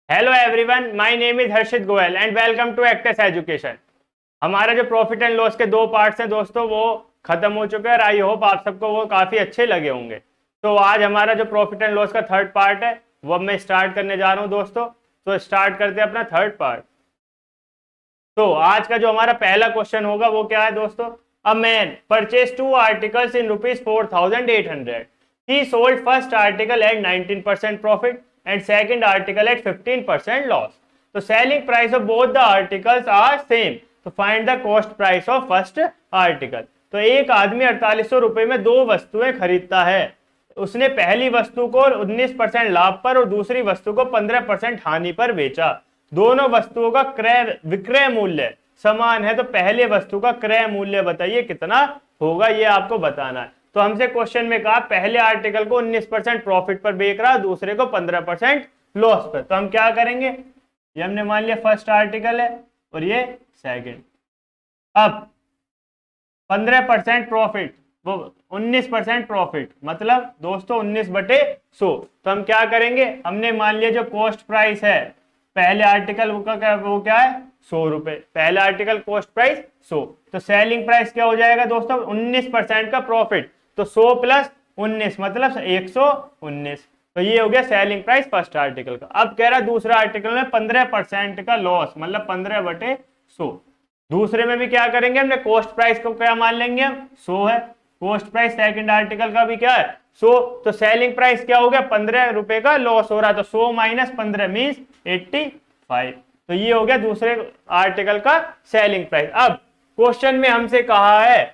Hello everyone, my name is Harshit Goyal and welcome to एक्टेस education. हमारा जो प्रॉफिट एंड लॉस के दो पार्ट्स हैं दोस्तों वो खत्म हो चुके हैं और आई होप आप सबको वो काफी अच्छे लगे होंगे। तो आज हमारा जो प्रॉफिट एंड लॉस का थर्ड पार्ट है वो अब मैं स्टार्ट करने जा रहा हूँ दोस्तों। तो स्टार्ट करते हैं अपना थर्ड पार्ट। तो आज का जो हमारा पहला क्वेश्चन होगा वो क्या है दोस्तों। A man purchase two articles in ₹4,800। He sold first article at 19% profit and second article at 15% loss. So selling price of both the articles are same. So find the cost price of first article. तो एक आदमी 4800 रुपए में दो वस्तुएं खरीदता है। उसने पहली वस्तु को 19% लाभ पर और दूसरी वस्तु को 15% हानि पर बेचा। दोनों वस्तुओं का क्रय विक्रय मूल्य समान है, तो पहले वस्तु का क्रय मूल्य बताइए कितना होगा, ये आपको बताना है। तो हमसे क्वेश्चन में कहा पहले आर्टिकल को 19% प्रॉफिट पर बेच रहा, दूसरे को 15% लॉस पर। तो हम क्या करेंगे, ये हमने मान लिया फर्स्ट आर्टिकल है और ये सेकंड। अब 15% प्रॉफिट वो 19% प्रॉफिट, मतलब दोस्तों 19/100। तो हम क्या करेंगे, हमने मान लिया जो कॉस्ट प्राइस है पहले आर्टिकल का वो क्या है 100 रुपए। पहले आर्टिकल कॉस्ट प्राइस 100, तो सेलिंग प्राइस क्या हो जाएगा दोस्तों 19% का प्रॉफिट, तो 100 प्लस 19 मतलब 119। तो ये हो गया सेलिंग प्राइस फर्स्ट आर्टिकल का। अब कह रहा है दूसरा आर्टिकल में 15% का लॉस, मतलब 15/100। दूसरे में भी क्या करेंगे, हमने कॉस्ट प्राइस को क्या मान लेंगे, हम 100 है। कॉस्ट प्राइस सेकंड आर्टिकल का भी क्या है 100, तो सेलिंग प्राइस क्या हो गया 15 रुपए का लॉस हो रहा, तो 100 माइनस 15 मीन्स 85। तो ये हो गया दूसरे आर्टिकल का सेलिंग प्राइस। अब क्वेश्चन में हमसे कहा है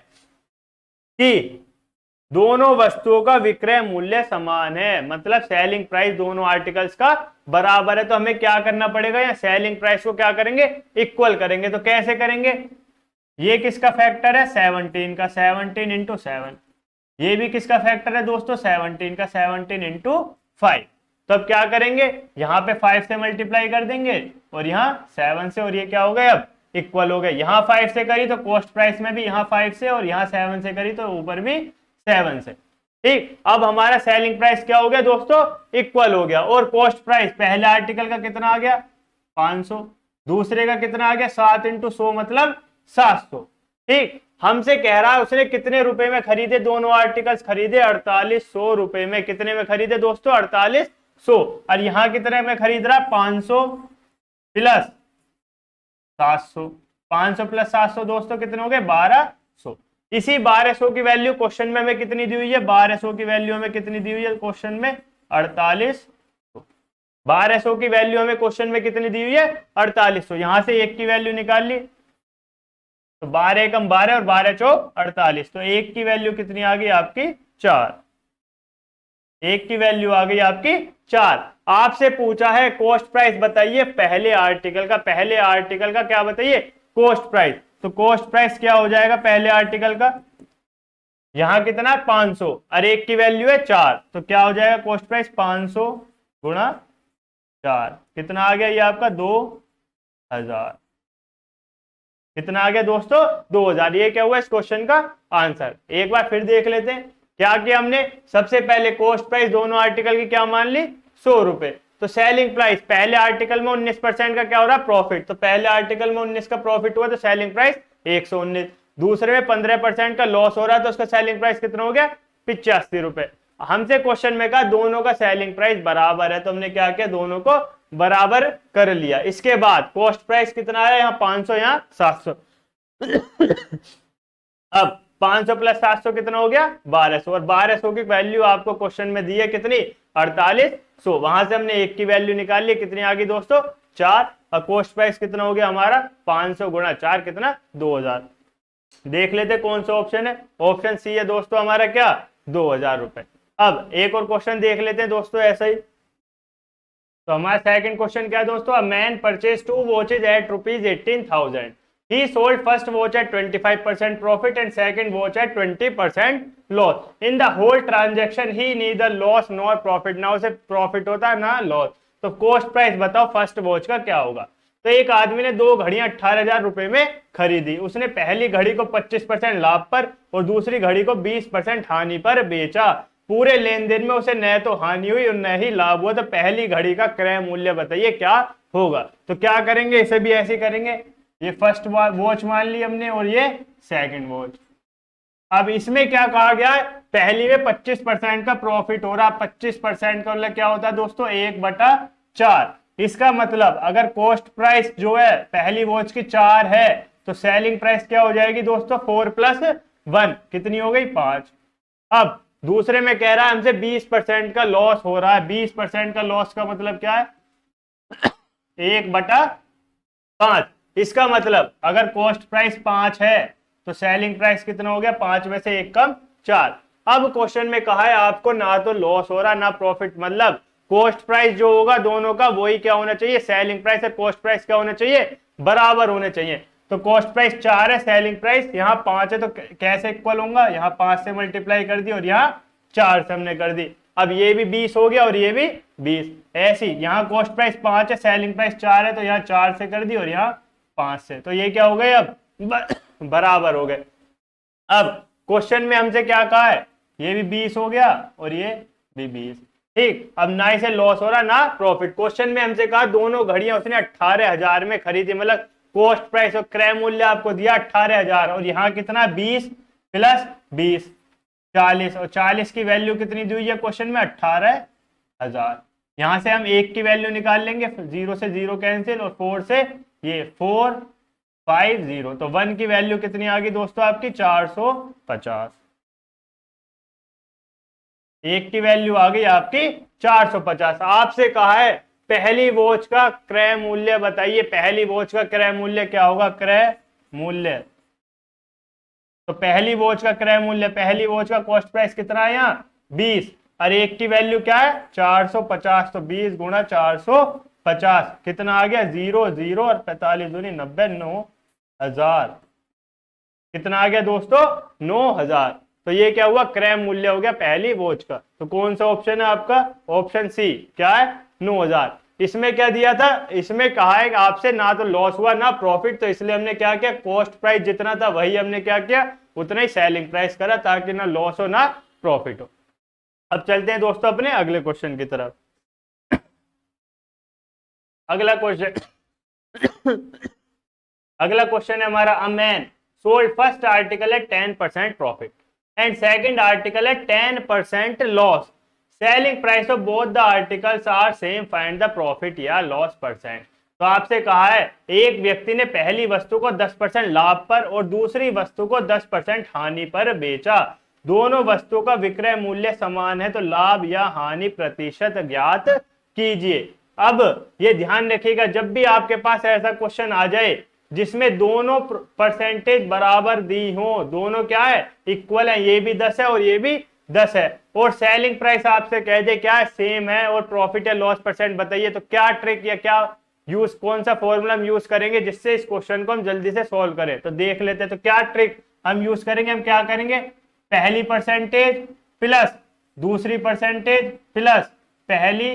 कि दोनों वस्तुओं का विक्रय मूल्य समान है, मतलब सेलिंग प्राइस दोनों आर्टिकल्स का बराबर है। तो हमें क्या करना पड़ेगा, या सेलिंग प्राइस को क्या करेंगे इक्वल करेंगे। तो कैसे करेंगे, ये किसका फैक्टर है 17 का, 17 इंटू 7। ये भी किसका फैक्टर है दोस्तों 17 का, 17 इंटू 5। तो अब क्या करेंगे, यहाँ पे 5 से मल्टीप्लाई कर देंगे और यहाँ 7 से, और ये क्या हो गया अब इक्वल हो गए। यहाँ 5 से करी तो कॉस्ट प्राइस में भी यहाँ 5 से, और यहाँ 7 से करी तो ऊपर भी 7 से। ठीक, अब हमारा सेलिंग प्राइस क्या हो गया दोस्तों इक्वल हो गया। और कॉस्ट प्राइस पहले आर्टिकल का कितना आ गया 500, दूसरे का कितना आ गया 7 इंटू 100 मतलब 700। ठीक, हमसे कह रहा है उसने कितने रुपए में खरीदे, दोनों आर्टिकल्स खरीदे 4800 रुपए में। कितने में खरीदे दोस्तों 4800, और यहां कितने में खरीद रहा 500 प्लस 700। 500 प्लस 700 दोस्तों कितने हो गए 1200। इसी 1200 की वैल्यू क्वेश्चन में हमें कितनी दी हुई है, 1200 की वैल्यू हमें कितनी दी हुई है क्वेश्चन में 4800। 1200 की वैल्यू हमें क्वेश्चन में कितनी दी हुई है 4800। यहां से एक की वैल्यू निकाल ली, तो 12 एकम 12 और 12 चौक 48। तो एक की वैल्यू कितनी आ गई आपकी 4। एक की वैल्यू आ गई आपकी 4। आपसे पूछा है कॉस्ट प्राइस बताइए पहले आर्टिकल का, पहले आर्टिकल का क्या बताइए कॉस्ट प्राइस। तो कॉस्ट प्राइस क्या हो जाएगा पहले आर्टिकल का, यहां कितना 500 और एक की वैल्यू है 4, तो क्या हो जाएगा कॉस्ट प्राइस 500 गुणा 4, कितना आ गया ये आपका 2000। कितना आ गया दोस्तों 2000। ये क्या हुआ इस क्वेश्चन का आंसर। एक बार फिर देख लेते हैं क्या किया हमने। सबसे पहले कॉस्ट प्राइस दोनों आर्टिकल की क्या मान ली 100 रुपए, तो सेलिंग प्राइस पहले आर्टिकल में 19% का क्या हो रहा प्रॉफिट, तो पहले आर्टिकल में 19 का प्रॉफिट हुआ तो सेलिंग प्राइस 119। दूसरे में 15% का लॉस हो रहा है तो उसका सेलिंग प्राइस कितना हो गया 85 रुपए। हमसे क्वेश्चन में कहा दोनों का सेलिंग प्राइस बराबर है, तो हमने क्या किया दोनों को बराबर कर लिया। इसके बाद कॉस्ट प्राइस कितना है यहाँ 500, यहाँ 700। अब 500 प्लस 700 कितना हो गया 1200, और 1200 की वैल्यू आपको क्वेश्चन में दी है कितनी 4800। वहां से हमने एक की वैल्यू निकाल ली, कितनी आ गई दोस्तों 4, और कॉस्ट प्राइस कितना हो गया हमारा 500 गुणा 4 कितना 2000। देख लेते कौन सा ऑप्शन है, ऑप्शन सी है दोस्तों हमारा क्या 2000 रुपए। अब एक और क्वेश्चन देख लेते हैं दोस्तों ऐसा ही। तो हमारा सेकंड क्वेश्चन क्या है दोस्तों, a man purchase 2 watches at ₹18,000। He sold first watch at 25% profit and second watch at 20% loss. In the whole transaction he neither loss nor profit, ना उसे प्रॉफिट होता ना लॉस। तो कॉस्ट प्राइस बताओ first watch का क्या होगा। तो एक आदमी ने दो घड़ियां 18,000 रुपए में खरीदी। उसने पहली घड़ी को 25% लाभ पर और दूसरी घड़ी को 20% हानि पर बेचा। पूरे लेन देन में उसे न तो हानि हुई और न ही लाभ हुआ, तो पहली घड़ी का क्रय मूल्य बताइए क्या होगा। तो क्या करेंगे, इसे भी ऐसे करेंगे, ये फर्स्ट वॉच मान ली हमने और ये सेकंड वॉच। अब इसमें क्या कहा गया है, पहली में 25% का प्रॉफिट हो रहा है। 25% का मतलब क्या होता है दोस्तों, 1/4। इसका मतलब अगर कॉस्ट प्राइस जो है पहली वॉच की 4 है तो सेलिंग प्राइस क्या हो जाएगी दोस्तों, 4 + 1 कितनी हो गई, 5। अब दूसरे में कह रहा है हमसे 20% का लॉस हो रहा है। 20% का लॉस का मतलब क्या है, 1/5। इसका मतलब अगर कॉस्ट प्राइस 5 है तो सेलिंग प्राइस कितना हो गया, 5 में से 1 कम 4। अब क्वेश्चन में कहा है आपको ना तो लॉस हो रहा ना प्रॉफिट, मतलब कॉस्ट प्राइस जो होगा दोनों का वही क्या होना चाहिए, सेलिंग प्राइस और कॉस्ट प्राइस क्या होना चाहिए, बराबर होने चाहिए। तो कॉस्ट प्राइस 4 है, सेलिंग प्राइस यहाँ 5 है, तो कैसे इक्वल होगा, यहाँ 5 से मल्टीप्लाई कर दी और यहाँ 4 से हमने कर दी। अब ये भी 20 हो गया और ये भी 20। ऐसी यहाँ कॉस्ट प्राइस 5 है, सेलिंग प्राइस 4 है, तो यहाँ 4 से कर दी और यहाँ 5 से, तो ये क्या हो गए, अब बराबर हो गए। अब क्वेश्चन में हमसे क्या कहा है, ये भी 20 हो गया और ये भी 20। ठीक, अब ना इसे लॉस हो रहा ना प्रॉफिट। क्वेश्चन में हमसे कहा दोनों घड़ियां उसने 18,000 में खरीदी, मतलब कॉस्ट प्राइस और क्रय मूल्य आपको दिया 18,000 और यहाँ कितना 20 + 20 40, और 40 की वैल्यू कितनी दी हुई है क्वेश्चन में, 18,000। यहां से हम 1 की वैल्यू निकाल लेंगे, 0 से 0 कैंसिल और 4 से ये 450, तो 1 की वैल्यू कितनी आ गई दोस्तों आपकी 450। 1 की वैल्यू आ गई आपकी 450। आपसे कहा है पहली वॉच का क्रय मूल्य बताइए, पहली वॉच का क्रय मूल्य क्या होगा, क्रय मूल्य। तो पहली वॉच का क्रय मूल्य, पहली वॉच का कॉस्ट प्राइस कितना है यहाँ 20 और 1 की वैल्यू क्या है 450, तो 20 × 450 कितना आ गया 0 0 और 45 दूनी 90, 9,000 कितना आ गया दोस्तों 9,000। तो ये क्या हुआ, क्रय मूल्य हो गया पहली वॉच का। तो कौन सा ऑप्शन है आपका, ऑप्शन सी, क्या है 9,000। इसमें क्या दिया था, इसमें कहा है कि आपसे ना तो लॉस हुआ ना प्रॉफिट, तो इसलिए हमने क्या किया, कॉस्ट प्राइस जितना था वही हमने क्या किया, उतना ही सेलिंग प्राइस करा, ताकि ना लॉस हो ना प्रॉफिट हो। अब चलते हैं दोस्तों अपने अगले क्वेश्चन की तरफ। अगला क्वेश्चन अगला क्वेश्चन है हमारा, a man sold first article at 10% profit and second article at 10% loss, selling price of both the articles are same, find the profit या लॉस परसेंट। तो आपसे कहा है एक व्यक्ति ने पहली वस्तु को 10% लाभ पर और दूसरी वस्तु को 10% हानि पर बेचा, दोनों वस्तुओं का विक्रय मूल्य समान है, तो लाभ या हानि प्रतिशत ज्ञात कीजिए। अब ये ध्यान रखिएगा, जब भी आपके पास ऐसा क्वेश्चन आ जाए जिसमें दोनों परसेंटेज बराबर दी हो, दोनों क्या है इक्वल है, ये भी 10 है और ये भी 10 है, और सेलिंग प्राइस आपसे कह दे क्या है सेम है, और प्रॉफिट या लॉस परसेंट बताइए, तो क्या ट्रिक या क्या यूज, कौन सा फॉर्मूला हम यूज करेंगे जिससे इस क्वेश्चन को हम जल्दी से सॉल्व करें। तो देख लेते हैं, तो क्या ट्रिक हम यूज करेंगे, हम क्या करेंगे, पहली परसेंटेज प्लस दूसरी परसेंटेज प्लस पहली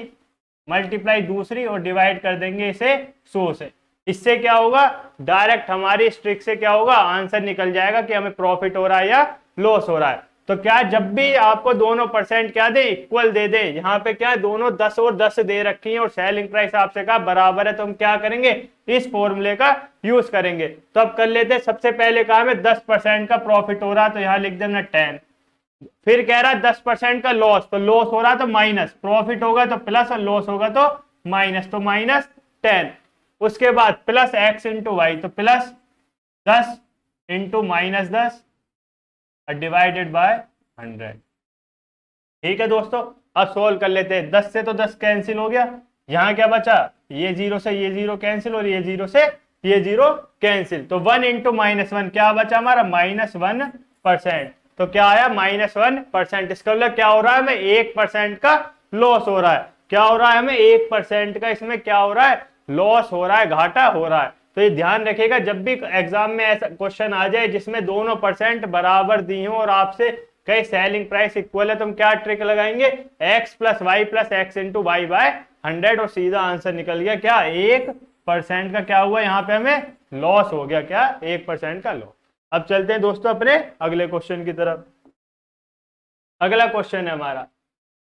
मल्टीप्लाई दूसरी और डिवाइड कर देंगे इसे 100 से। इससे क्या होगा, डायरेक्ट हमारी इस ट्रिक से क्या होगा, आंसर निकल जाएगा कि हमें प्रॉफिट हो रहा है या लॉस हो रहा है। तो क्या जब भी आपको दोनों परसेंट क्या दे, इक्वल दे दे, यहाँ पे क्या है दोनों 10 और 10 दे रखी है और सेलिंग प्राइस आपसे कहा बराबर है, तो हम क्या करेंगे, इस फॉर्मूले का यूज करेंगे। तो अब कर लेते हैं, सबसे पहले कहा हमें 10% का प्रॉफिट हो रहा, तो यहाँ लिख देना 10। फिर कह रहा है 10% का लॉस, तो लॉस हो रहा तो माइनस, प्रॉफिट होगा तो प्लस और लॉस होगा तो माइनस, तो -10। उसके बाद प्लस x इंटू वाई, तो प्लस 10 इंटू -10 डिवाइडेड बाय 100। ठीक है दोस्तों, अब सोल्व कर लेते हैं। 10 से तो 10 कैंसिल हो गया, यहाँ क्या बचा, ये 0 से ये 0 कैंसिल और ये 0 से ये 0 कैंसिल, तो 1 इंटू -1 क्या बचा हमारा -1%। तो क्या आया -1%। इसका मतलब क्या हो रहा है, हमें 1% का लॉस हो रहा है। क्या हो रहा है, हमें 1% का इसमें क्या हो रहा है, लॉस हो रहा है, घाटा हो रहा है। तो ये ध्यान रखिएगा, जब भी एग्जाम में ऐसा क्वेश्चन आ जाए जिसमें दोनों परसेंट बराबर दी हो और आपसे कहीं सेलिंग प्राइस इक्वल है, तो हम क्या ट्रिक लगाएंगे, x + y + x into y by 100, और सीधा आंसर निकल गया क्या 1% का क्या हुआ, यहाँ पे हमें लॉस हो गया, क्या 1% का लॉस। अब चलते हैं दोस्तों अपने अगले क्वेश्चन की तरफ। अगला क्वेश्चन है हमारा,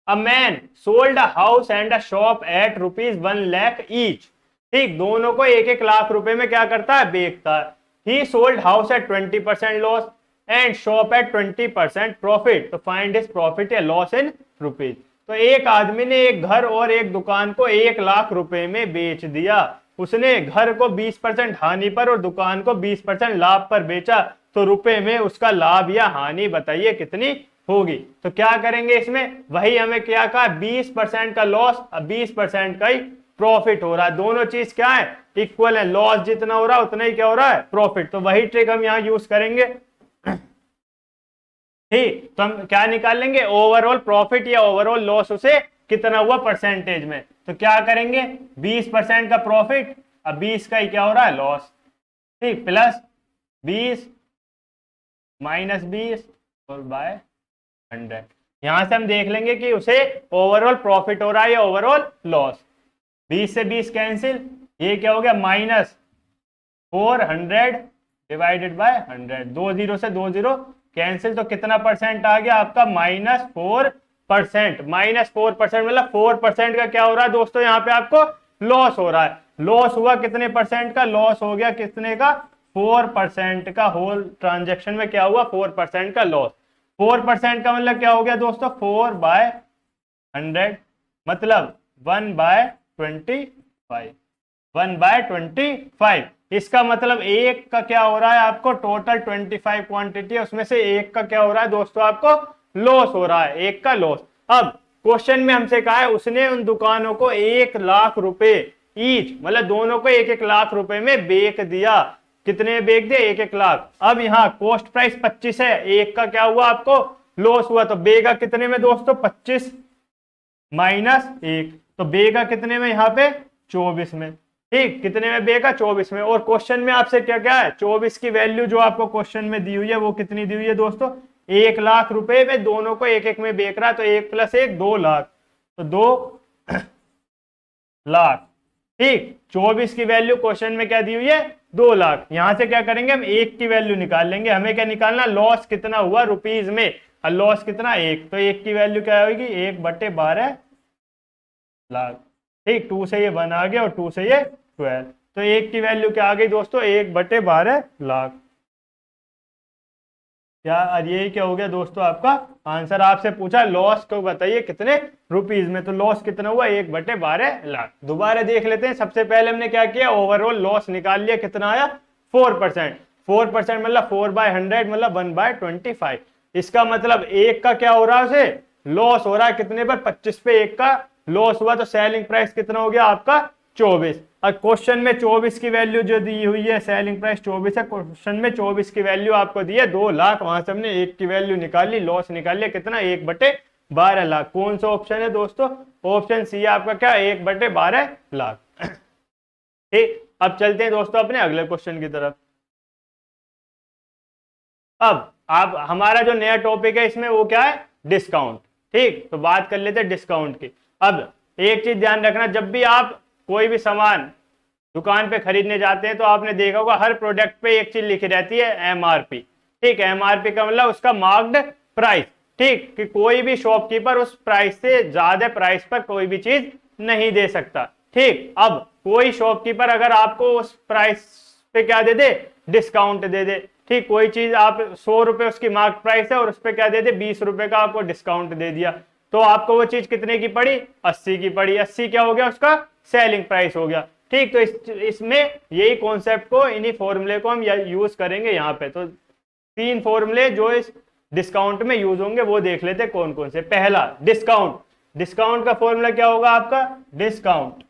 a man sold a house and a shop at ₹1,00,000 each. ठीक, दोनों को 1-1 लाख रुपए में क्या करता है, बेचता है। He sold house at 20% loss and shop at 20% profit, तो फाइंड हिज प्रॉफिट या लॉस इन रुपीज। तो एक आदमी ने एक घर और एक दुकान को 1 लाख रुपए में बेच दिया। उसने घर को 20% हानि पर और दुकान को 20% लाभ पर बेचा, तो रुपए में उसका लाभ या हानि बताइए कितनी होगी। तो क्या करेंगे इसमें, वही हमें क्या कहा, 20% का लॉस, 20% का ही प्रॉफिट हो रहा है। दोनों चीज क्या है, इक्वल है। लॉस जितना हो रहा है उतना ही क्या हो रहा है, प्रॉफिट। तो वही ट्रिक हम यहाँ यूज करेंगे। ठीक, तो हम क्या निकाल लेंगे, ओवरऑल प्रॉफिट या ओवरऑल लॉस उसे कितना हुआ परसेंटेज में। तो क्या करेंगे, 20% का प्रॉफिट, अब 20 का ही क्या हो रहा है, लॉस। ठीक, प्लस 20 माइनस 20 और बाय 100। यहां से हम देख लेंगे कि उसे ओवरऑल प्रॉफिट हो रहा है या ओवरऑल लॉस। 20 से 20 कैंसिल, ये क्या हो गया, -400 डिवाइडेड बाय 100। 2 जीरो से 2 जीरो कैंसिल, तो कितना परसेंट आ गया आपका, -4%। -4% मतलब 4% का क्या हो रहा है दोस्तों, यहाँ पे आपको लॉस हो रहा है। लॉस हुआ कितने परसेंट का, लॉस हो गया कितने का, 4% का। होल ट्रांजेक्शन में क्या हुआ, 4% का लॉस। 4% का मतलब क्या हो गया दोस्तों, 4/100 मतलब 1/25। 1/25, इसका मतलब एक का क्या हो रहा है आपको, टोटल 25 क्वांटिटी है, उसमें से एक का क्या हो रहा है दोस्तों, आपको लॉस हो रहा है, एक का लॉस। अब क्वेश्चन में हमसे कहा है उसने उन दुकानों को 1 लाख रुपए ईच, मतलब दोनों को 1-1 लाख रुपए में बेच दिया। कितने में बेच दिया, 1-1 लाख। अब यहाँ कॉस्ट प्राइस 25 है, एक का क्या हुआ आपको लॉस हुआ, तो बेगा कितने में दोस्तों, 25 माइनस 1, तो बेगा कितने में, यहाँ पे 24 में। ठीक, कितने में बेगा, 24 में। और क्वेश्चन में आपसे क्या क्या है, 24 की वैल्यू जो आपको क्वेश्चन में दी हुई है वो कितनी दी हुई है दोस्तों, 1 लाख रुपए में दोनों को 1-1 में बेच रहा है, तो 1 + 1 2 लाख, तो 2 लाख। ठीक, 24 की वैल्यू क्वेश्चन में क्या दी हुई है, 2 लाख। यहां से क्या करेंगे हम, एक की वैल्यू निकाल लेंगे। हमें क्या निकालना, लॉस कितना हुआ रुपीज में, और लॉस कितना, 1, तो 1 की वैल्यू क्या होगी, 1/12 लाख। ठीक, 2 से ये 1 आ गया और 2 से ये 12, तो 1 की वैल्यू क्या आ गई दोस्तों, 1/12 लाख। क्या यही क्या हो गया दोस्तों आपका आंसर। आपसे पूछा लॉस को बताइए कितने रुपीज में, तो लॉस कितना हुआ, 1/12 लाख। दोबारा देख लेते हैं। सबसे पहले हमने क्या किया, ओवरऑल लॉस निकाल लिया, कितना आया, 4%। 4% मतलब 4/100 मतलब 1/25। इसका मतलब एक का क्या हो रहा है, उसे लॉस हो रहा है कितने पर, 25 पे एक का लॉस हुआ, तो सेलिंग प्राइस कितना हो गया आपका, 24। और क्वेश्चन में 24 की वैल्यू जो दी हुई है, सेलिंग प्राइस 24 है, क्वेश्चन में 24 की वैल्यू आपको दी है 2 लाख। वहां से हमने एक की वैल्यू निकाली, लॉस निकाल लिया कितना, 1/12 लाख। कौन सा ऑप्शन है दोस्तों, ऑप्शन सी है आपका क्या, 1/12 लाख। ठीक, अब चलते हैं दोस्तों अपने अगले क्वेश्चन की तरफ। अब आप हमारा जो नया टॉपिक है इसमें वो क्या है, डिस्काउंट। ठीक, तो बात कर लेते हैं डिस्काउंट की। अब एक चीज ध्यान रखना, जब भी आप कोई भी सामान दुकान पे खरीदने जाते हैं तो आपने देखा होगा हर प्रोडक्ट पे एक चीज लिखी रहती है, एमआरपी। ठीक, एमआरपी का मतलब उसका मार्क्ड प्राइस। ठीक, कि कोई भी शॉपकीपर उस प्राइस से ज्यादा प्राइस पर कोई भी चीज नहीं दे सकता। ठीक, अब कोई शॉपकीपर अगर आपको उस प्राइस पे क्या दे दे, डिस्काउंट दे दे। ठीक, कोई चीज आप 100 रुपए उसकी मार्क प्राइस है और उस पर क्या दे दे, 20 रुपए का आपको डिस्काउंट दे दिया, तो आपको वो चीज कितने की पड़ी, 80 की पड़ी। 80 क्या हो गया, उसका सेलिंग प्राइस हो गया। ठीक, तो इसमें यही कॉन्सेप्ट को, इन्हीं फॉर्मूले को हम यूज करेंगे यहाँ पे। तो 3 फॉर्मूले जो इस डिस्काउंट में यूज होंगे वो देख लेते कौन कौन से। पहला, डिस्काउंट। डिस्काउंट का फॉर्मूला क्या होगा आपका, डिस्काउंट।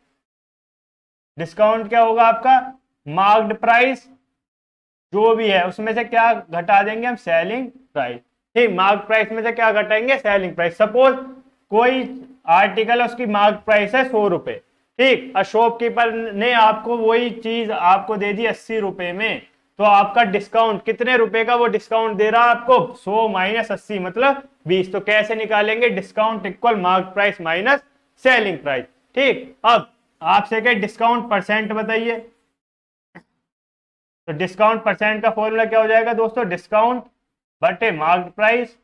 डिस्काउंट क्या होगा आपका, मार्क्ड प्राइस जो भी है उसमें से क्या घटा देंगे हम, सेलिंग प्राइस। ठीक, मार्क प्राइस में से क्या घटाएंगे, सेलिंग प्राइस। सपोज कोई आर्टिकल है, उसकी मार्क प्राइस है 100 रुपए। ठीक, और शॉपकीपर ने आपको वही चीज आपको दे दी 80 रुपए में, तो आपका डिस्काउंट कितने रुपए का वो डिस्काउंट दे रहा है आपको, 100 माइनस 80 मतलब 20। तो कैसे निकालेंगे, discount equal mark price minus selling price. ठीक, अब आपसे क्या, डिस्काउंट परसेंट बताइए। तो डिस्काउंट परसेंट का फॉर्मूला क्या हो जाएगा दोस्तों, डिस्काउंट बटे मार्क्ड प्राइस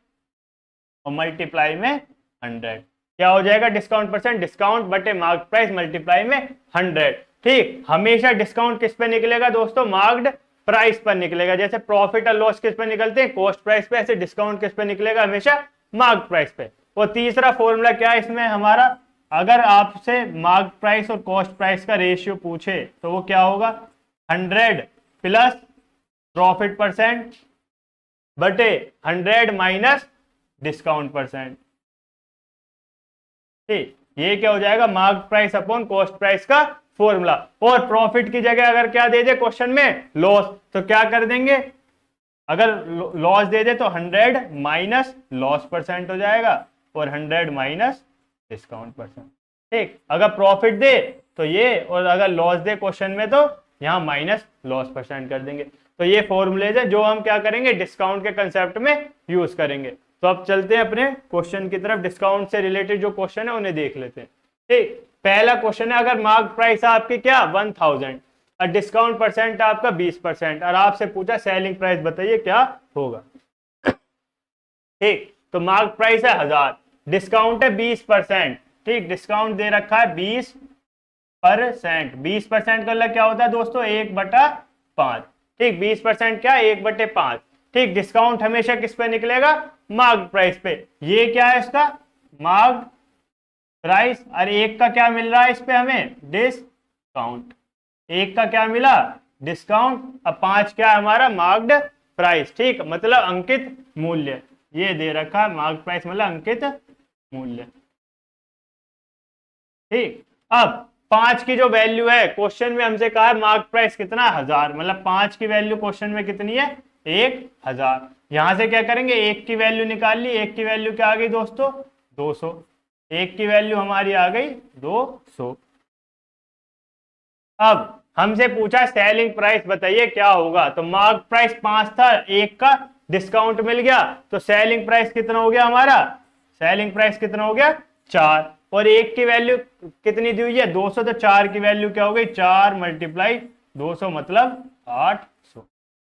और मल्टीप्लाई में 100। क्या हो जाएगा? डिस्काउंट परसेंट, डिस्काउंट बटे मार्क प्राइस मल्टीप्लाई में 100। ठीक, हमेशा डिस्काउंट किस पे निकलेगा दोस्तों? मार्क्ड प्राइस पर निकलेगा। जैसे प्रॉफिट और लॉस किस पे निकलते हैं? कॉस्ट प्राइस पे। ऐसे डिस्काउंट किस पे निकलेगा? हमेशा मार्क प्राइस पे। और तीसरा फॉर्मूला क्या है इसमें हमारा? अगर आपसे मार्क प्राइस और कॉस्ट प्राइस का रेशियो पूछे तो वो क्या होगा? 100 प्लस प्रॉफिट परसेंट बटे 100 माइनस डिस्काउंट परसेंट। ठीक, ये क्या हो जाएगा? Mark price upon cost price का फॉर्मूला। और प्रॉफिट की जगह अगर क्या दे दे क्वेश्चन में? लॉस, तो क्या कर देंगे? अगर लॉस दे दे तो 100 माइनस लॉस परसेंट हो जाएगा और 100 माइनस डिस्काउंट परसेंट। ठीक, अगर प्रॉफिट दे तो ये, और अगर लॉस दे क्वेश्चन में तो यहाँ माइनस लॉस परसेंट कर देंगे। तो ये फॉर्मूलेज है जो हम क्या करेंगे? डिस्काउंट के कंसेप्ट में यूज करेंगे। तो अब चलते हैं अपने क्वेश्चन की तरफ। डिस्काउंट से रिलेटेड जो क्वेश्चन है उन्हें देख लेते हैं। ठीक, पहला क्वेश्चन है, अगर मार्क प्राइस आपकी क्या 1000 और डिस्काउंट परसेंट आपका 20% और आपसे पूछा सेलिंग प्राइस बताइए क्या होगा। ठीक, तो मार्क प्राइस है 1000, डिस्काउंट है 20%। ठीक, डिस्काउंट दे रखा है 20%। 20% का मतलब क्या होता है दोस्तों? 1/5। ठीक, 20% क्या? 1/5। ठीक, डिस्काउंट हमेशा किस पे निकलेगा? मार्क प्राइस पे। ये क्या है इसका? Mark price. और एक का क्या मिल रहा है इस पे हमें? डिस्काउंट। एक का क्या मिला? डिस्काउंट। अब 5 क्या है हमारा? Marked price. ठीक, मतलब अंकित मूल्य। ये दे रखा है मार्क प्राइस मतलब अंकित मूल्य। ठीक, अब 5 की जो वैल्यू है क्वेश्चन में हमसे कहा है मार्क प्राइस कितना? 1000, मतलब 5 की वैल्यू क्वेश्चन में कितनी है? 1000। यहां से क्या करेंगे? 1 की वैल्यू निकाल ली। 1 की वैल्यू क्या आ गई दोस्तों? 200। 1 की वैल्यू हमारी आ गई 200। अब हमसे पूछा सेलिंग प्राइस बताइए क्या होगा। तो मार्क प्राइस 5 था, 1 का डिस्काउंट मिल गया, तो सेलिंग प्राइस कितना हो गया हमारा? सेलिंग प्राइस कितना हो गया? 4। और 1 की वैल्यू कितनी दी हुई है? 200, तो 4 की वैल्यू क्या हो गई? 4 मल्टीप्लाई 200 मतलब 800।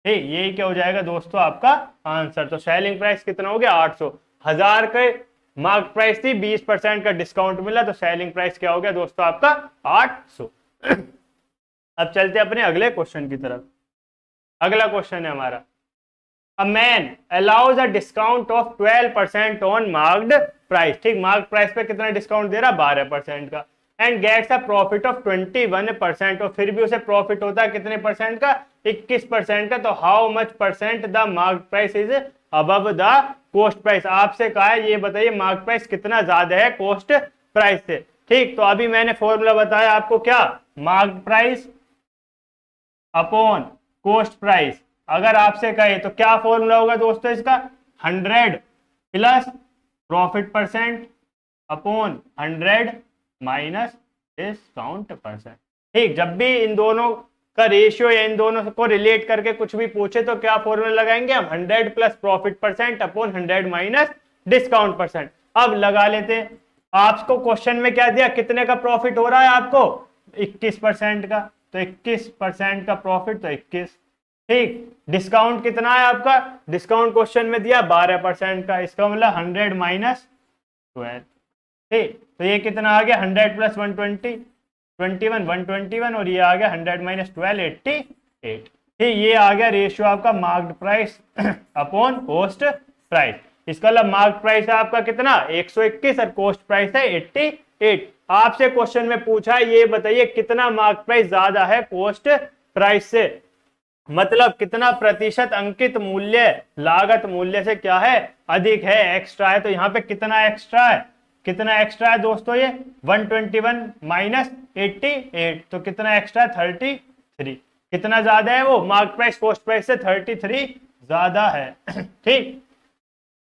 ठीक, यही क्या हो जाएगा दोस्तों आपका आंसर। तो सेलिंग प्राइस कितना हो गया? 800। 1000 के मार्क प्राइस थी, 20% का डिस्काउंट मिला, तो सेलिंग प्राइस क्या हो गया दोस्तों आपका? 800। अब चलते हैं अपने अगले क्वेश्चन की तरफ। अगला क्वेश्चन है हमारा, a man allows a discount of 12% on marked price. ठीक, मार्क प्राइस पे कितना डिस्काउंट दे रहा? 12% का। And gets a profit of 21%, और फिर भी उसे प्रॉफिट होता है कितने परसेंट का? 21% का। तो how much percent the mark price is above the cost price. आपसे कहा है ये बताइए मार्क प्राइस कितना ज्यादा है कॉस्ट प्राइस से। ठीक, तो अभी मैंने फॉर्मूला बताया आपको क्या? Mark price upon cost price. अगर आपसे कहे तो क्या फॉर्मूला होगा दोस्तों इसका? 100 plus profit percent upon 100 minus discount percent. ठीक, जब भी इन दोनों का रेशियो या इन दोनों को रिलेट करके कुछ भी पूछे तो क्या फॉर्मूला लगाएंगे हम? 100 plus profit percent upon 100 minus discount percent. अब लगा लेते हैं। आपको क्वेश्चन में क्या दिया? कितने का प्रॉफिट हो रहा है आपको? 21% का। तो 21% का प्रॉफिट तो 21। ठीक, डिस्काउंट कितना है आपका? डिस्काउंट क्वेश्चन में दिया 12% का। इसका मतलब 100 माइनस 12। ठीक, तो ये कितना आ गया? 100 प्लस 120 21 121, और ये आ गया 100 माइनस 12 88। ठीक, ये आ गया रेशियो आपका marked price upon cost price. इसका मतलब मार्क प्राइस है आपका कितना? 121 और कॉस्ट प्राइस है 88। आपसे क्वेश्चन में पूछा है ये बताइए कितना मार्क प्राइस ज्यादा है कॉस्ट प्राइस से, मतलब कितना प्रतिशत अंकित मूल्य लागत मूल्य से क्या है? अधिक है, एक्स्ट्रा है। तो यहाँ पे कितना एक्स्ट्रा है? कितना एक्स्ट्रा है दोस्तों? ये 121 माइनस 88, तो कितना एक्स्ट्रा? 33। कितना ज्यादा है वो? मार्क प्राइस कॉस्ट प्राइस से 33 ज्यादा है। ठीक,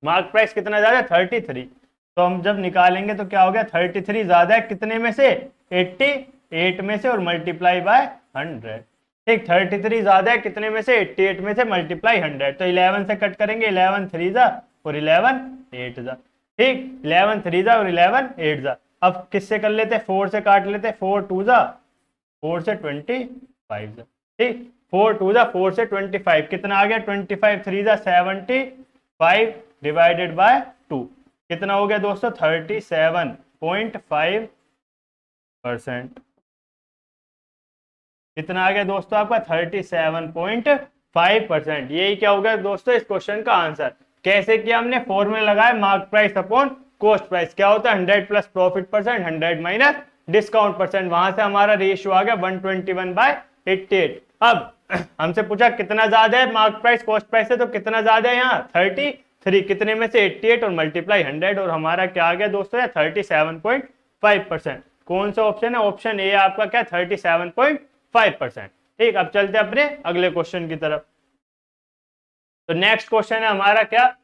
मार्क प्राइस कितना ज्यादा है? 33। तो हम जब निकालेंगे तो क्या हो गया? 33 ज्यादा है कितने में से? 88 में से, और मल्टीप्लाई बाय 100। ठीक, 33 ज्यादा है कितने में से? 88 में से, मल्टीप्लाई 100। तो 11 से कट करेंगे, 11 3 जा और 11 8 जा। ठीक, 11 3 जा और 11 8 जा। अब किससे कर लेते? 4 से काट लेते। 4 2 जा, 4 से 25 जा। ठीक, 4 2 जा, 4 से 25 कितना आ गया? 25 3 जा 75 डिवाइडेड बाय 2। कितना हो गया दोस्तों 37.5%। कितना आ गया दोस्तों आपका 37.5%। यही क्या हो गया दोस्तों इस क्वेश्चन का आंसर। कैसे किया हमने, फॉर्मूला लगाया mark price upon cost price. क्या होता है 100 plus profit percent 100 minus discount percent. वहां से हमारा रेशियो आ गया 121/88। अब हमसे पूछा कितना ज्यादा है मार्क प्राइस कॉस्ट प्राइस से, तो कितना ज्यादा है यहाँ 33, कितने में से 88 और मल्टीप्लाई 100, और हमारा क्या आ गया दोस्तों 37.5%। कौन सा ऑप्शन है, ऑप्शन ए आपका क्या 37.5%। ठीक, अब चलते हैं अपने अगले क्वेश्चन की तरफ। तो नेक्स्ट क्वेश्चन है हमारा क्या,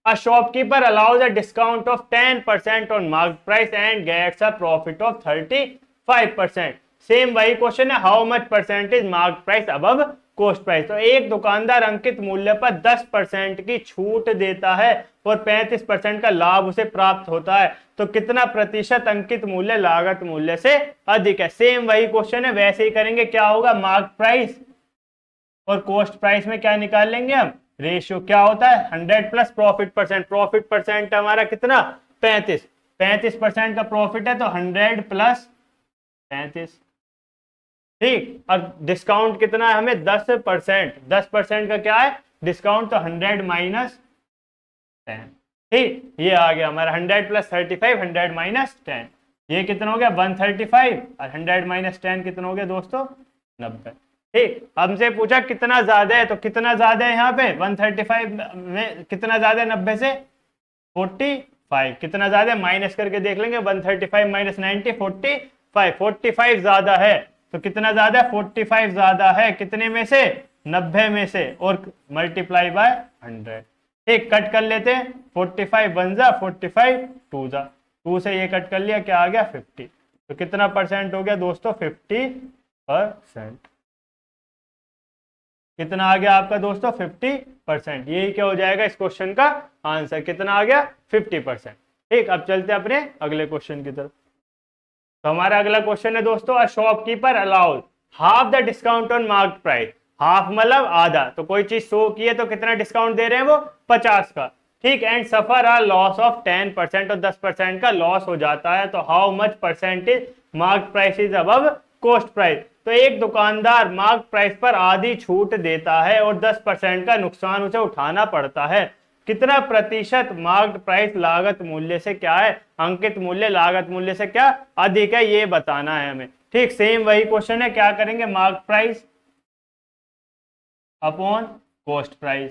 a shopkeeper allows a discount of 10% on mark price and gets a profit of 35%। Same वही क्वेश्चन है, how much percentage mark price above cost price. तो एक दुकानदार अंकित मूल्य पर 10% की छूट देता है और 35% का लाभ उसे प्राप्त होता है, तो कितना प्रतिशत अंकित मूल्य लागत मूल्य से अधिक है। सेम वही क्वेश्चन है, वैसे ही करेंगे। क्या होगा, मार्क प्राइस और कॉस्ट प्राइस में क्या निकाल लेंगे हम, रेशियो क्या होता है 100 plus profit percent. Profit percent हमारा कितना 35% का प्रॉफिट है, तो 100 प्लस 35। ठीक, और डिस्काउंट कितना है हमें 10%। 10% का क्या है डिस्काउंट, तो 100 माइनस 10। ठीक, ये आ गया हमारा 100 प्लस 35 100 माइनस 10। ये कितना हो गया 135 और 100 माइनस 10 कितना हो गया दोस्तों 90। ठीक, हमसे पूछा कितना ज्यादा है, तो कितना ज्यादा है यहाँ पे 135 में कितना ज्यादा है 90 से 45। कितना ज्यादा है माइनस करके देख लेंगे, 135 माइनस 90 45 ज्यादा है। तो कितना ज्यादा है 45 ज्यादा है, कितने में से 90 में से, और मल्टीप्लाई बाय 100। ठीक, कट कर लेते हैं, 45 1 जा 45 2 जा, 2 से ये कट कर लिया, क्या आ गया 50। तो कितना परसेंट हो गया दोस्तों 50%। कितना आ गया आपका दोस्तों 50%। यही क्या हो जाएगा इस क्वेश्चन का आंसर, कितना आ गया 50%। ठीक, अब चलते हैं अपने अगले क्वेश्चन की तरफ। तो हमारा अगला क्वेश्चन है दोस्तों, a shopkeeper allowed half the discount on mark price. Half मतलब आधा, तो कोई चीज 100 की है तो कितना डिस्काउंट दे रहे हैं वो 50 का। ठीक, and suffer a loss of 10%, और 10% का लॉस हो जाता है, तो how much percentage mark price is above cost price. तो एक दुकानदार मार्क प्राइस पर आधी छूट देता है और 10% का नुकसान उसे उठाना पड़ता है, कितना प्रतिशत मार्क प्राइस लागत मूल्य से क्या है, अंकित मूल्य लागत मूल्य से क्या अधिक है, ये बताना है हमें। ठीक, सेम वही क्वेश्चन है, क्या करेंगे mark price upon cost price.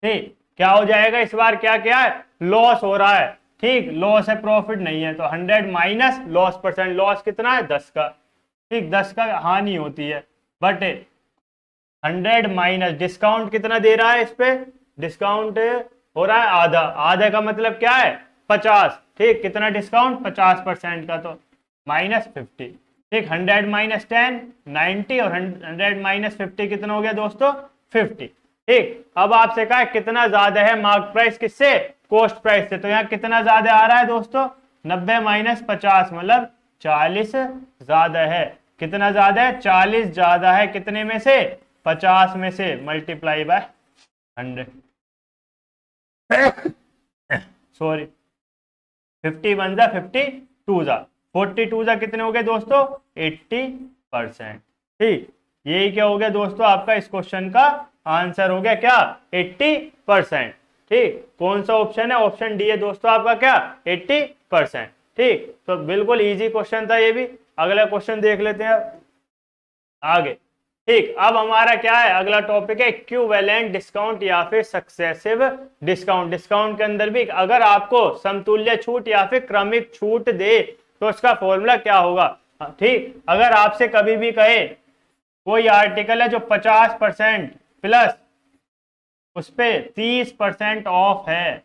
ठीक, क्या हो जाएगा इस बार, क्या क्या है लॉस हो रहा है। ठीक, लॉस है प्रॉफिट नहीं है, तो 100 माइनस लॉस परसेंट। लॉस कितना है 10 का। ठीक, 10 का हानि होती है, बट 100 माइनस डिस्काउंट कितना दे रहा है इस पे, डिस्काउंट हो रहा है आधा। आधा का मतलब क्या है 50। ठीक, कितना डिस्काउंट 50% का, तो माइनस 50। ठीक, 100 माइनस 10 90, और 100 माइनस 50 कितना हो गया दोस्तों 50। ठीक, अब आपसे कहा कितना ज्यादा है मार्क प्राइस किससे, कॉस्ट प्राइस से। तो यहाँ कितना ज्यादा आ रहा है दोस्तों 90 माइनस 50 मतलब 40 ज्यादा है। कितना ज्यादा है 40 ज्यादा है, कितने में से 50 में से, मल्टीप्लाई बाय 100। सॉरी, 50 1 जा 52 जा 42 जा कितने हो गए दोस्तों 80%। ठीक, यही क्या हो गया दोस्तों आपका इस क्वेश्चन का आंसर हो गया क्या 80%। ठीक, कौन सा ऑप्शन है, ऑप्शन डी है दोस्तों आपका क्या 80%। ठीक, तो बिल्कुल इजी क्वेश्चन था ये भी। अगला क्वेश्चन देख लेते हैं आगे। ठीक, अब हमारा क्या है अगला टॉपिक है इक्विवेलेंट डिस्काउंट या फिर सक्सेसिव डिस्काउंट। डिस्काउंट के अंदर भी अगर आपको समतुल्य छूट या फिर क्रमिक छूट दे तो उसका फॉर्मूला क्या होगा। ठीक, अगर आपसे कभी भी कहे कोई आर्टिकल है जो 50% प्लस उस पे 30% ऑफ है,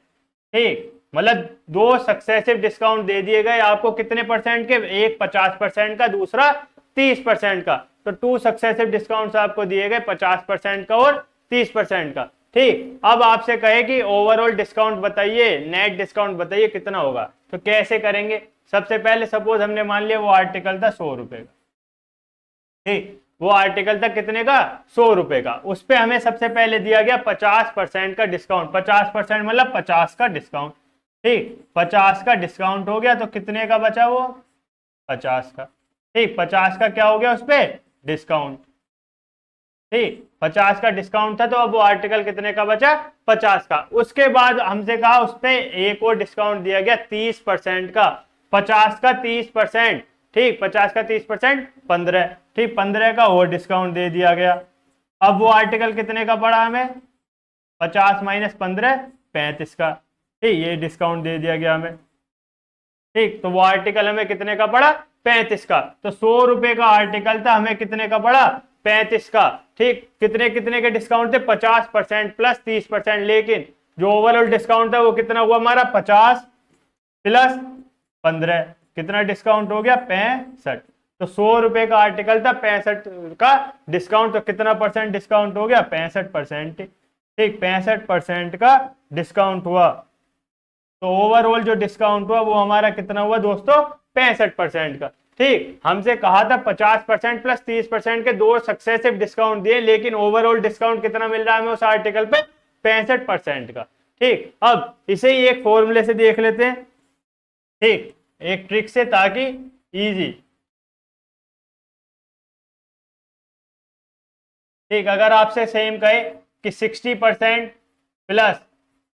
ठीक, मतलब दो सक्सेसिव डिस्काउंट दे दिए गए आपको, कितने परसेंट के, एक 50% का दूसरा 30% का। तो 2 सक्सेसिव डिस्काउंट्स आपको दिए गए 50% का और 30% का। ठीक, अब आपसे कहे कि ओवरऑल डिस्काउंट बताइए, नेट डिस्काउंट बताइए कितना होगा। तो कैसे करेंगे, सबसे पहले सपोज हमने मान लिया वो आर्टिकल था 100 रुपए का। ठीक, वो आर्टिकल था कितने का 100 रुपए का, उस पे हमें सबसे पहले दिया गया 50% का डिस्काउंट। 50% मतलब 50 का डिस्काउंट। ठीक, 50 का डिस्काउंट हो गया तो कितने का बचा वो, 50 का। ठीक, 50 का क्या हो गया उस पर डिस्काउंट। ठीक, 50 का डिस्काउंट था तो अब वो आर्टिकल कितने का बचा, 50 का। उसके बाद हमसे कहा उस पर एक और डिस्काउंट दिया गया 30% का, 50 का 30%। ठीक, 50 का 30% 15। ठीक, 15 का और डिस्काउंट दे दिया गया। अब वो आर्टिकल कितने का पड़ा हमें, 50 माइनस 15 35 का। ठीक, ये डिस्काउंट दे दिया गया हमें। ठीक, तो वो आर्टिकल हमें कितने का पड़ा, 35 का। तो 100 रुपए का आर्टिकल था, हमें कितने का पड़ा, 35 का। ठीक, कितने कितने के डिस्काउंट थे, 50% प्लस 30%, लेकिन जो ओवरऑल डिस्काउंट था वो कितना हुआ हमारा, 50 प्लस 15, कितना डिस्काउंट हो गया, 65। तो 100 रुपए का आर्टिकल था, 65 का डिस्काउंट, तो कितना परसेंट डिस्काउंट हो गया, 65%। ठीक, 65% का डिस्काउंट हुआ। तो ओवरऑल जो डिस्काउंट हुआ वो हमारा कितना हुआ दोस्तों, 65% का। ठीक, हमसे कहा था 50% प्लस 30% के दो सक्सेसिव डिस्काउंट दिए, लेकिन ओवरऑल डिस्काउंट कितना मिल रहा है हमें उस आर्टिकल पे, 65% का। ठीक, अब इसे ही एक फॉर्मूले से देख लेते हैं। ठीक, एक ट्रिक से, ताकि इजी। ठीक, अगर आपसे सेम कहे कि 60% प्लस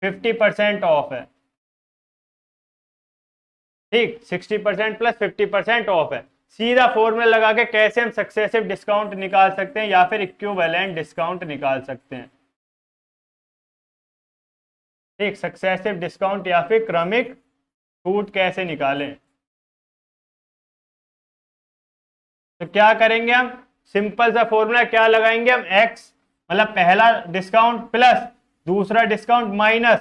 50% ऑफ है। ठीक, 60% प्लस 50% ऑफ है। सीधा फॉर्मूला लगा के कैसे हम सक्सेसिव डिस्काउंट निकाल सकते हैं या फिर इक्विवेलेंट डिस्काउंट निकाल सकते हैं। ठीक, सक्सेसिव डिस्काउंट या फिर क्रमिक छूट कैसे निकालें। तो क्या करेंगे हम, सिंपल सा फॉर्मूला क्या लगाएंगे हम, एक्स मतलब पहला डिस्काउंट प्लस दूसरा डिस्काउंट माइनस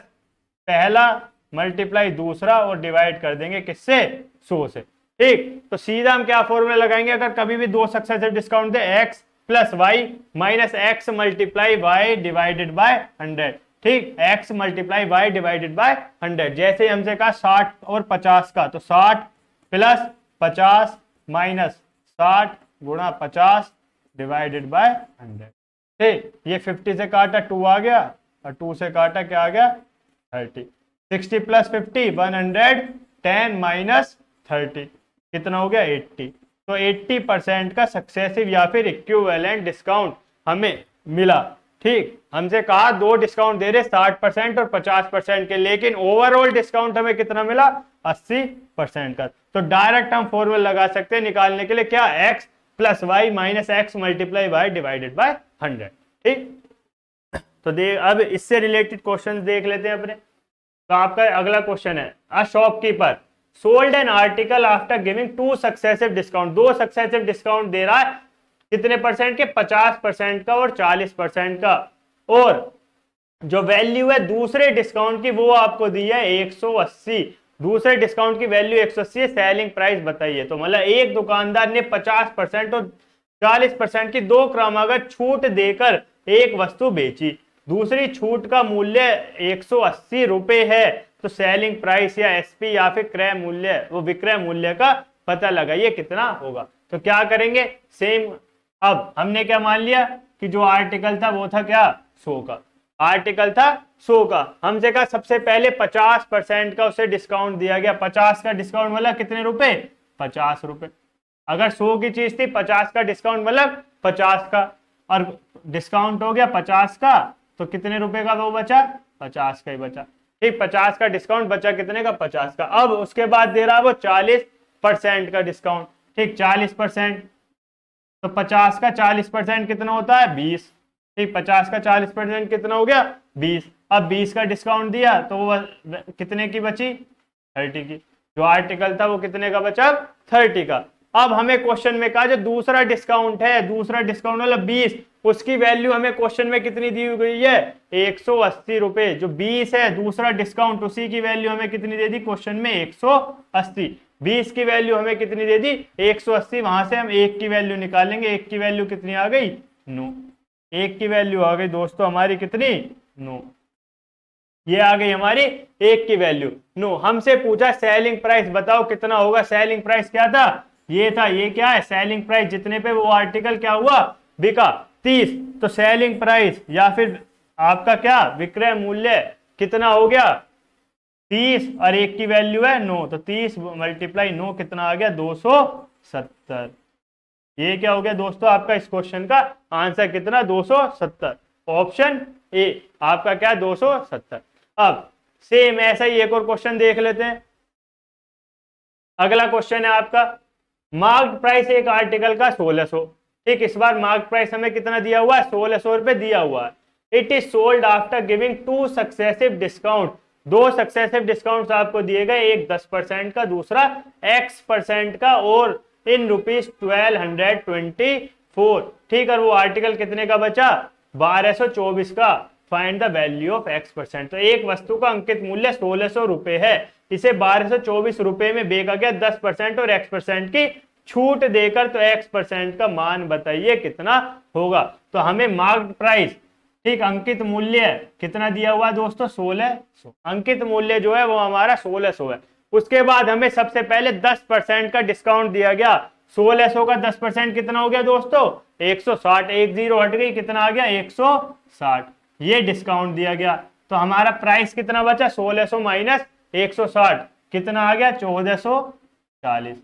पहला मल्टीप्लाई दूसरा और डिवाइड कर देंगे किससे, 100 से। ठीक, तो सीधा हम क्या फॉर्मूला लगाएंगे, अगर कभी भी दो सक्सेसिव डिस्काउंट दे, x plus y minus x multiply y divided by 100। ठीक, x multiply y divided by 100। जैसे हमसे कहा 60 और 50 का, तो 60 प्लस 50 माइनस 60 गुणा 50 डिवाइडेड बाय 100। ठीक, ये 50 से काटा 2 आ गया और 2 से काटा क्या आ गया, 30। 60 प्लस 50 110 माइनस 30 कितना हो गया, 80। तो 80% का सक्सेसिव या फिर इक्विवेलेंट डिस्काउंट हमें मिला। ठीक, हमसे कहा दो डिस्काउंट दे रहे 60% और 50% के, लेकिन ओवरऑल डिस्काउंट हमें कितना मिला, 80% का। तो डायरेक्ट हम फॉर्मूला लगा सकते हैं निकालने के लिए, क्या, x plus y minus x multiply y divided by 100। ठीक, तो अब इससे रिलेटेड क्वेश्चन देख लेते हैं अपने। तो आपका अगला क्वेश्चन है, a shopkeeper sold an article after giving 2 successive discount. 2 successive discount दे रहा है, कितने परसेंट के, 50% का और 40% का, और जो वैल्यू है दूसरे डिस्काउंट की वो आपको दी है 180। दूसरे डिस्काउंट की वैल्यू 180 है, सेलिंग प्राइस बताइए। तो मतलब एक दुकानदार ने 50% और 40% की दो क्रमागत छूट देकर एक वस्तु बेची, दूसरी छूट का मूल्य 180 रुपए है, तो सेलिंग प्राइस या एसपी या फिर क्रय मूल्य, वो विक्रय मूल्य का पता लगाइए कितना होगा। तो क्या करेंगे, सेम। अब हमने क्या मान लिया कि जो आर्टिकल था वो था क्या, 100 का आर्टिकल था, 100 का। हमसे कहा सबसे पहले 50% का उसे डिस्काउंट दिया गया। 50 का डिस्काउंट मतलब कितने रुपए, 50 रुपए। अगर 100 की चीज थी, 50 का डिस्काउंट मतलब 50 का, और डिस्काउंट हो गया 50 का, तो कितने रुपए का वो बचा, 50 का ही बचा। ठीक, 50 का डिस्काउंट बचा कितने का, 50 का। अब उसके बाद दे रहा है वो 40% का डिस्काउंट। ठीक, 40%, तो 50 का 40% कितना होता है, 20। ठीक, 50 का 40% कितना हो गया, 20। अब 20 का डिस्काउंट दिया तो वो कितने की बची, 30 की। जो आर्टिकल था वो कितने का बचा, 30 का। अब हमें क्वेश्चन में कहा जो दूसरा डिस्काउंट है, दूसरा डिस्काउंट मतलब 20, उसकी वैल्यू हमें क्वेश्चन में कितनी दी गई है, 180 रुपए। जो 20 है दूसरा डिस्काउंट, उसी की वैल्यू हमें कितनी दे दी क्वेश्चन में, 180। 20 की वैल्यू हमें कितनी दे दी, 180। वहां से हम 1 की वैल्यू निकालेंगे। 1 की वैल्यू कितनी आ गई, 9। 1 की वैल्यू आ गई दोस्तों हमारी कितनी, 9। ये आ गई हमारी 1 की वैल्यू, 9। हमसे पूछा सेलिंग प्राइस बताओ कितना होगा। सेलिंग प्राइस क्या था, ये था। ये क्या है, सेलिंग प्राइस जितने पे वो आर्टिकल क्या हुआ, बिका, 30। तो सेलिंग प्राइस या फिर आपका क्या, विक्रय मूल्य कितना हो गया, 30 और 1 की वैल्यू है 9, तो 30 मल्टीप्लाई 9 कितना आ गया 270। ये क्या हो गया दोस्तों आपका इस क्वेश्चन का आंसर कितना 270, ऑप्शन ए आपका क्या 270। अब सेम ऐसा ही एक और क्वेश्चन देख लेते हैं। अगला क्वेश्चन है आपका मार्क्ड प्राइस एक आर्टिकल का 1600। ठीक, इस बार मार्क्ड प्राइस हमें कितना दिया हुआ है 1600 रुपए दिया हुआ है। It is sold after giving 2 successive discount, 2 successive discount आपको दिए गए, एक 10% का दूसरा X% का, और इन रुपीज 1224। ठीक है, वो आर्टिकल कितने का बचा 1224 का। Find the value of X%। तो एक वस्तु का अंकित मूल्य 1600 रुपए है, इसे 1224 रुपए में बेचा गया 10% और X% की छूट देकर, तो X% का मान बताइए कितना होगा। तो हमें मार्क्ड प्राइस, ठीक, अंकित मूल्य कितना दिया हुआ दोस्तों 1600, अंकित मूल्य जो है वो हमारा 1600 है। उसके बाद हमें सबसे पहले 10% का डिस्काउंट दिया गया, 1600 का 10% कितना हो गया दोस्तों 160, एक जीरो हट गई, कितना आ गया 160, ये डिस्काउंट दिया गया। तो हमारा प्राइस कितना बचा 1600 माइनस 160 कितना आ गया 1440।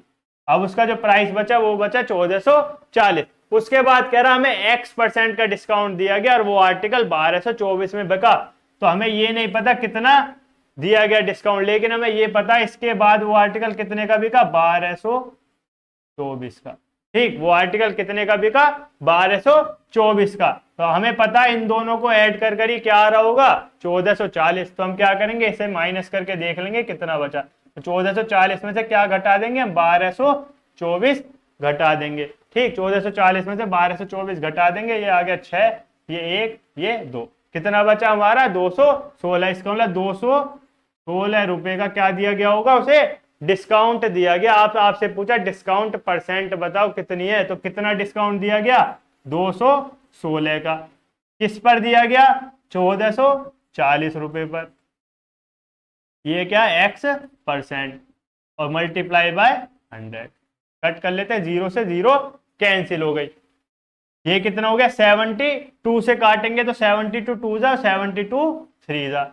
अब उसका जो प्राइस बचा वो बचा 1440। उसके बाद कह रहा हमें X% का डिस्काउंट दिया गया और वो आर्टिकल 1224 में बिका। तो हमें ये नहीं पता कितना दिया गया डिस्काउंट, लेकिन हमें ये पता इसके बाद वो आर्टिकल कितने का बिका 1224 का। ठीक, वो आर्टिकल कितने का बिका 1224 का। तो हमें पता इन दोनों को ऐड कर ही क्या आ रहा होगा 1440। तो हम क्या करेंगे इसे माइनस करके देख लेंगे कितना बचा। तो 1440 में से क्या घटा देंगे हम 1224 घटा देंगे। ठीक, 1440 में से 1224 घटा देंगे, ये आ गया 6, ये 1, ये 2, कितना बचा हमारा 216। इसका मतलब 216 रुपए का क्या दिया गया होगा उसे डिस्काउंट दिया गया। आपसे पूछा डिस्काउंट परसेंट बताओ कितनी है, तो कितना डिस्काउंट दिया गया 216 का। किस पर दिया गया 1440 रुपए पर, ये क्या X% और मल्टीप्लाई बाय 100। कट कर लेते हैं, 0 से 0 कैंसिल हो गई। ये कितना हो गया 72 से काटेंगे तो 72 2 जा, 72 3 जा,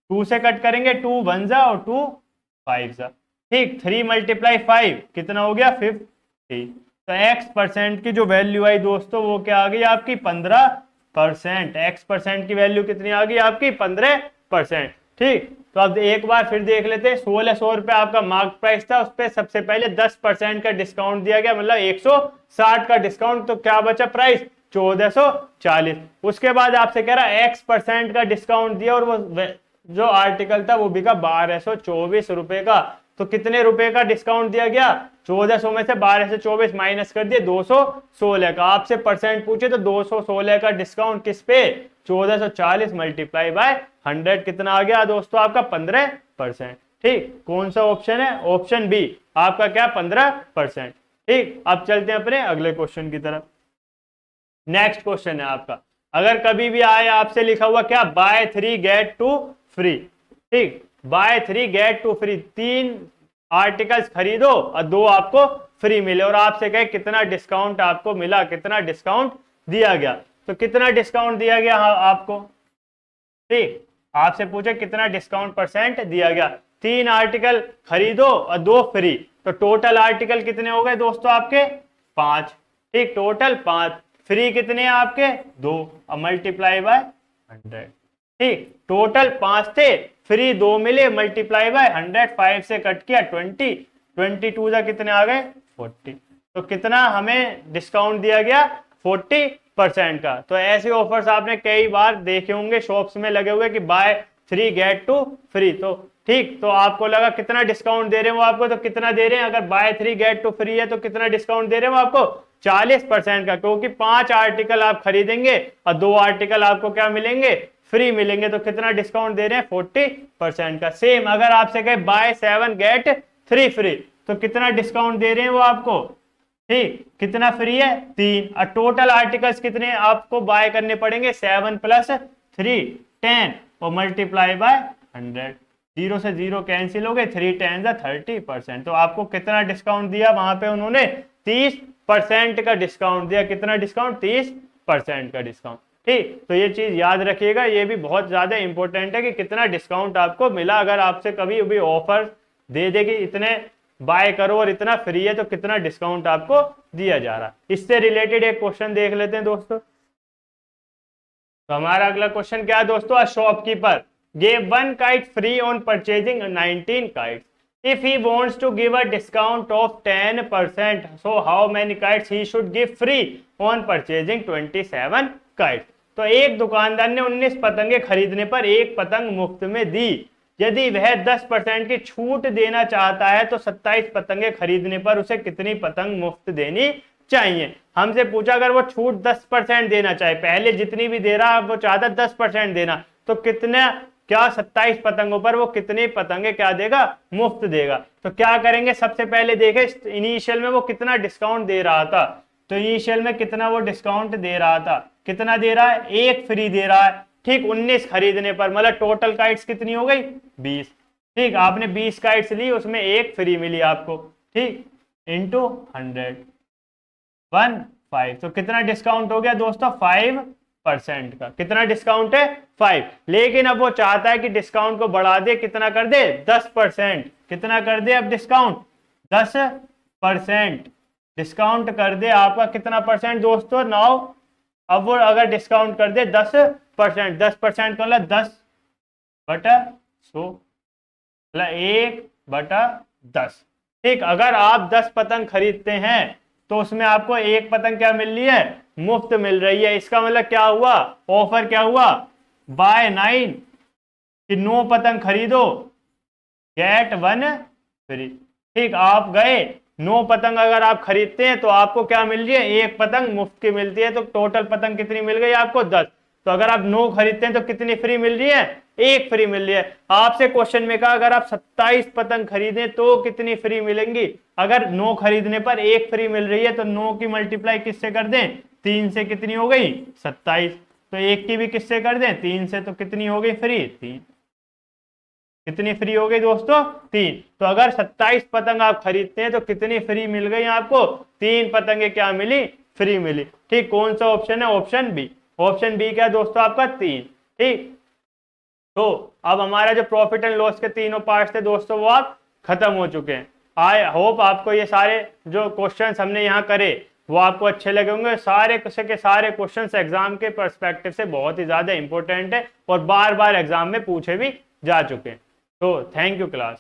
2 से कट करेंगे 2 1 जा और 2 5 जा। ठीक, 3 मल्टीप्लाई 5 कितना हो गया 50। तो X% की जो वैल्यू आई दोस्तों वो क्या आ गई आपकी 15%। X% की वैल्यू कितनी आ गई आपकी 15%। ठीक, तो अब एक बार फिर देख लेते हैं। 1600 रुपए आपका मार्क प्राइस था, उस पर सबसे पहले 10% का डिस्काउंट दिया गया, मतलब 160 का डिस्काउंट, तो क्या बचा प्राइस 1440। उसके बाद आपसे कह रहा है X% का डिस्काउंट दिया और वो जो आर्टिकल था वो बिका 1224 रुपए का। तो कितने रुपए का डिस्काउंट दिया गया 1400 में से 1224 माइनस कर दिए 216 का। आपसे परसेंट पूछे तो 216 का डिस्काउंट किस पे 1440 मल्टीप्लाई बाय 100 कितना आ गया दोस्तों आपका 15%। ठीक, कौन सा ऑप्शन है ऑप्शन बी आपका क्या 15%। ठीक, अब चलते हैं अपने अगले क्वेश्चन की तरफ। नेक्स्ट क्वेश्चन है आपका, अगर कभी भी आए आपसे लिखा हुआ क्या बाय 3 गेट 2 फ्री। ठीक, बाय 3 गेट 2 फ्री, 3 आर्टिकल्स खरीदो और 2 आपको फ्री मिले, और आपसे कहे कितना डिस्काउंट आपको मिला, कितना डिस्काउंट दिया गया। तो कितना डिस्काउंट दिया गया आपको, ठीक, आपसे पूछे कितना डिस्काउंट परसेंट दिया गया। 3 आर्टिकल खरीदो और 2 फ्री, तो टोटल आर्टिकल कितने हो गए दोस्तों आपके 5। ठीक, टोटल 5, फ्री कितने हैं आपके 2 और मल्टीप्लाई बाय 100। ठीक, टोटल 5 थे, फ्री 2 मिले, मल्टीप्लाई बाय 100, 5 से कट किया 20, 22 जा कितने आ गए 40। तो कितना हमें डिस्काउंट दिया गया 40% का। तो ऐसे ऑफर्स आपने कई बार देखे होंगे शॉप्स में लगे हुए कि बाय 3 गेट 2 फ्री। तो ठीक, तो आपको लगा कितना डिस्काउंट दे रहे हैं वो आपको, तो कितना दे रहे हैं, अगर बाय 3 गेट 2 फ्री है तो कितना डिस्काउंट दे रहे हैं वो आपको 40% का, क्योंकि 5 आर्टिकल आप खरीदेंगे और 2 आर्टिकल आपको क्या मिलेंगे फ्री मिलेंगे। तो कितना डिस्काउंट दे रहे हैं 40% का। सेम अगर आपसे कहे बाय 7 गेट 3 फ्री, तो कितना डिस्काउंट दे रहे हैं वो आपको, ठीक, कितना फ्री है 3, और टोटल आर्टिकल्स कितने आपको बाय करने पड़ेंगे 7 + 3 10 और मल्टीप्लाई बाय 100, 0 से 0 कैंसिल हो गए, 3 10 30%। तो आपको कितना डिस्काउंट दिया वहां पे उन्होंने 30% का डिस्काउंट दिया। कितना डिस्काउंट 30% का डिस्काउंट। ठीक, तो ये चीज याद रखिएगा, ये भी बहुत ज्यादा इंपॉर्टेंट है कि कितना डिस्काउंट आपको मिला। अगर आपसे कभी भी ऑफर दे दे कि इतने बाय करो और इतना फ्री है, तो कितना डिस्काउंट आपको दिया जा रहा है। इससे रिलेटेड एक क्वेश्चन देख लेते हैं दोस्तों। तो हमारा अगला क्वेश्चन क्या है दोस्तों, shopkeeper gave 1 kite free on purchasing 19 kites. If he wants to give a discount of 10%, so how many kites he should give free on purchasing 27 kites? तो एक दुकानदार ने 19 पतंगे खरीदने पर एक पतंग मुफ्त में दी। यदि वह 10% की छूट देना चाहता है तो 27 पतंगे खरीदने पर उसे कितनी पतंग मुफ्त देनी चाहिए। हमसे पूछा अगर वो छूट 10% देना चाहे, पहले जितनी भी दे रहा वो चाहता 10% देना, तो कितना, क्या 27 पतंगों पर वो कितनी पतंगे क्या देगा, मुफ्त देगा। तो क्या करेंगे, सबसे पहले देखे इनिशियल में वो कितना डिस्काउंट दे रहा था। तो इनिशियल में कितना वो डिस्काउंट दे रहा था, कितना दे रहा है, एक फ्री दे रहा है। ठीक, 19 खरीदने पर, मतलब टोटल काइट्स कितनी हो गई, 20। ठीक, आपने 20 काइट्स ली, उसमें एक फ्री मिली आपको। ठीक, इंटू 100 15, तो कितना डिस्काउंट हो गया दोस्तों, 5% का। कितना डिस्काउंट है, 5। लेकिन अब वो चाहता है कि डिस्काउंट को बढ़ा दे, कितना कर दे, 10%। कितना कर दे अब डिस्काउंट, 10% डिस्काउंट कर दे आपका। कितना परसेंट दोस्तों, 9। अब वो अगर डिस्काउंट कर दे 10%, 10% का मतलब 10/100, मतलब 1/10। ठीक, अगर आप 10 पतंग खरीदते हैं तो उसमें आपको एक पतंग क्या मिल रही है, मुफ्त मिल रही है। इसका मतलब क्या हुआ, ऑफर क्या हुआ, बाय 9 कि 9 पतंग खरीदो गेट 1 फ्री। ठीक, आप गए 9 पतंग अगर आप खरीदते हैं तो आपको क्या मिल रही है, एक पतंग मुफ्त की मिलती है। तो टोटल पतंग कितनी मिल गई आपको, 10। तो अगर आप 9 खरीदते हैं तो कितनी फ्री मिल रही है, एक फ्री मिल रही है। आपसे क्वेश्चन में कहा अगर आप 27 पतंग खरीदें तो कितनी फ्री मिलेंगी। अगर 9 खरीदने पर एक फ्री मिल रही है तो 9 की मल्टीप्लाई किससे कर दें, 3 से, कितनी हो गई 27। तो एक की भी किससे कर दें, 3 से, तो कितनी हो गई फ्री, 3। कितनी फ्री हो गई दोस्तों, 3। तो अगर 27 पतंग आप खरीदते हैं तो कितनी फ्री मिल गई आपको, 3 पतंगे क्या मिली, फ्री मिली। ठीक, कौन सा ऑप्शन है, ऑप्शन बी। ऑप्शन बी क्या है दोस्तों आपका, 3। ठीक, तो अब हमारा जो प्रॉफिट एंड लॉस के तीनों पार्ट थे दोस्तों वो आप खत्म हो चुके हैं। आई होप आपको ये सारे जो क्वेश्चंस हमने यहाँ करे वो आपको अच्छे लगे होंगे। सारे के सारे क्वेश्चंस एग्जाम के पर्सपेक्टिव से बहुत ही ज्यादा इंपॉर्टेंट है और बार बार एग्जाम में पूछे भी जा चुके हैं। तो थैंक यू क्लास।